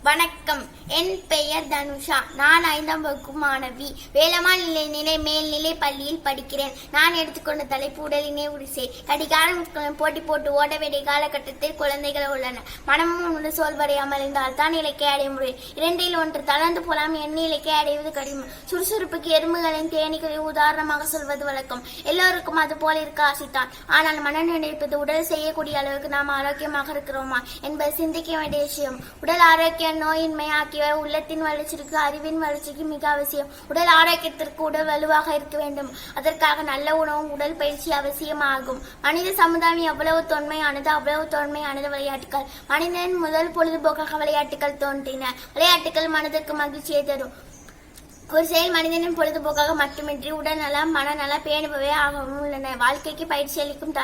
வணக்கம். என் பெயர் தனுஷா. நான் 5ஆம் வகுப்பு மாணவி. வேலம்மாள் நிலைநிலை மேல்நிலை பள்ளியில் படிக்கிறேன். நான் எடுத்துக்கொண்ட தலைப்பு உடலினை உரிசை. கடிகாரம் போட்டி போட்டு ஓட வேண்டிய காலகட்டத்தில் குழந்தைகள் உள்ளன. மனமும் உள்ள சோல்வடையாமல் இருந்தால் தான் இலக்கை அடைய முடியும். இரண்டில் ஒன்று தளர்ந்து போலாம் எண்ணி இலக்கை அடைவது கடினம். சுறுசுறுப்புக்கு எறும்புகளின் தேனீகளையும் உதாரணமாக சொல்வது வழக்கம். எல்லோருக்கும் அது போல இருக்க ஆசைத்தான். ஆனால் மனநினைப்பது உடல் செய்யக்கூடிய அளவுக்கு நாம் ஆரோக்கியமாக இருக்கிறோமா என்பது சிந்திக்க வேண்டிய விஷயம். உடல் ஆரோக்கிய நோயின்மை ஆகியவை உள்ளத்தின் வளர்ச்சிக்கு அறிவின் வளர்ச்சிக்கு மிக அவசியம். உடல் ஆரோக்கியத்திற்கு உடல் வலுவாக இருக்க வேண்டும். அதற்காக நல்ல உணவும் உடல் பயிற்சி அவசியமாகும். மனித சமுதாயம் எவ்வளவு தொன்மையானது அவ்வளவு தொன்மையானது விளையாட்டுகள். மனிதன் முதல் பொழுதுபோக்காக விளையாட்டுகள் தோன்றின. விளையாட்டுகள் மனதிற்கு மகிழ்ச்சியை தரும். ஒரு செயல் மனிதனின் பொழுதுபோக்காக மட்டுமின்றி உடல் நலம் மனநலம் பேணுபவை ஆகவும் உள்ளன. வாழ்க்கைக்கு பயிற்சி அளிக்கும்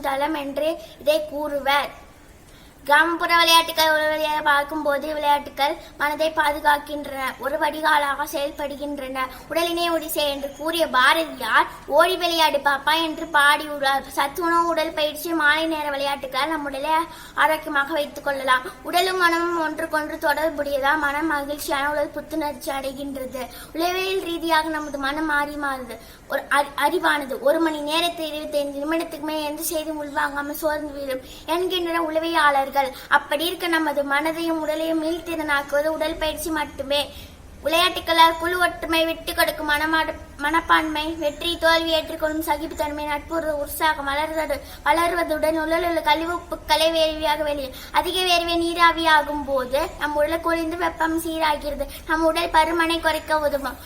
தளம் என்று இதை கூறுவர். கிராமப்புற விளையாட்டுகள் பார்க்கும் போது விளையாட்டுகள் மனதை பாதுகாக்கின்றன, ஒரு வடிகாலாக செயல்படுகின்றன. உடலினை ஒடிசை என்று கூறிய பாரதியார் ஓடி விளையாடு பாப்பா என்று பாடியுள்ளார். சத்துணவு உடல் பயிற்சி மாலை நேர விளையாட்டுகள் நம் உடலை ஆரோக்கியமாக வைத்துக் கொள்ளலாம். உடலும் மனமும் ஒன்றுக்கொன்று தொடர்புடையதால் மனம் மகிழ்ச்சியான உடல் புத்துணர்ச்சி அடைகின்றது. உளவியல் ரீதியாக நமது மனம் மாறுது. ஒரு அறிவானது 1 மணி நேரத்தில் 25 நிமிடத்துக்கு மேல் எந்த செய்தும் உள்வாங்காமல் சோர்ந்து விடும் என்கின்றன உளவியலாளர்கள். அப்படி இருக்க நமது மனதையும் உடலையும் மீள்திறனாக்குவது உடல் பயிற்சி மட்டுமே. விளையாட்டுகளால் குழு ஒற்றுமை, விட்டு கொடுக்கும் மனப்பான்மை, வெற்றி தோல்வி ஏற்றுக்கொள்ளும் சகிப்புத்தன்மை, நட்புறவு, உற்சாகம் வளருவதுடன் உடலுள்ள கழிவுப்புக்களை வேர்வையாக வெளியே அதிக வேர்வை நீராவியாகும் போது நம் உடல் குளிர்ந்து வெப்பம் சீராகிறது. நம் உடல் பருமனை குறைக்க உதவும்.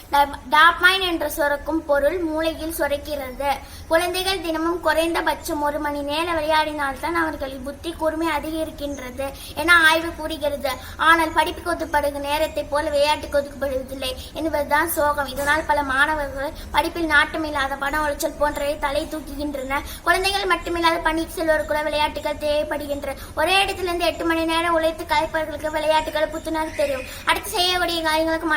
டாப்மைன் என்ற சுரக்கும் பொருள் மூளையில் சுரக்கிறது. குழந்தைகள் தினமும் குறைந்தபட்சம் 1 மணி நேரம் விளையாடினால்தான் அவர்களின் புத்தி கூர்மை அதிகரிக்கின்றது என ஆய்வு கூறுகிறது. ஆனால் படிப்புக்கு ஒதுக்கப்படுகிற நேரத்தை போல விளையாட்டுக்கு ஒதுக்கப்படுவதில்லை என்பதுதான் சோகம். இதனால் பல மாணவர்கள் படிப்பில் நாட்டமில்லாத பண உளைச்சல் போன்றவை தலை தூக்குகின்றன. குழந்தைகள் மட்டுமில்லாத பணிக்கு செல்வோருக்குள்ள விளையாட்டுகள் தேவைப்படுகின்றன. ஒரே இடத்திலிருந்து 8 மணி நேரம் உழைத்து கலைப்பவர்களுக்கு விளையாட்டுகள் புத்துணர்வு தெரியும். அடுத்து செய்யக்கூடிய காரியங்களுக்கு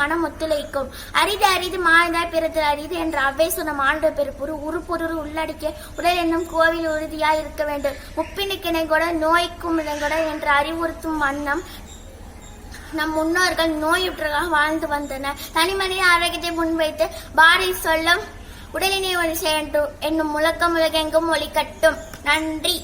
மனம் ஒத்துழைக்கும். அரிது மாய்ந்தாய் பிறகு அரிது என்ற அவ்வை சொன்ன மானுட பெருப்புறு உறுப்புறு உள்ளடக்கிய உடல் என்னும் கோவில் உறுதியாய் இருக்க வேண்டும். முப்பினுக்கிணை கூட நோய்க்கும் இடங்கொட என்று அறிவுறுத்தும் வண்ணம் நம் முன்னோர்கள் நோயுற்றதாக வாழ்ந்து வந்தனர். தனிமனித ஆரோக்கியத்தை முன்வைத்து பாரதி சொல்லும் உடலினை ஒளி என்னும் முழக்கம் உலகெங்கும் ஒளிக்கட்டும். நன்றி.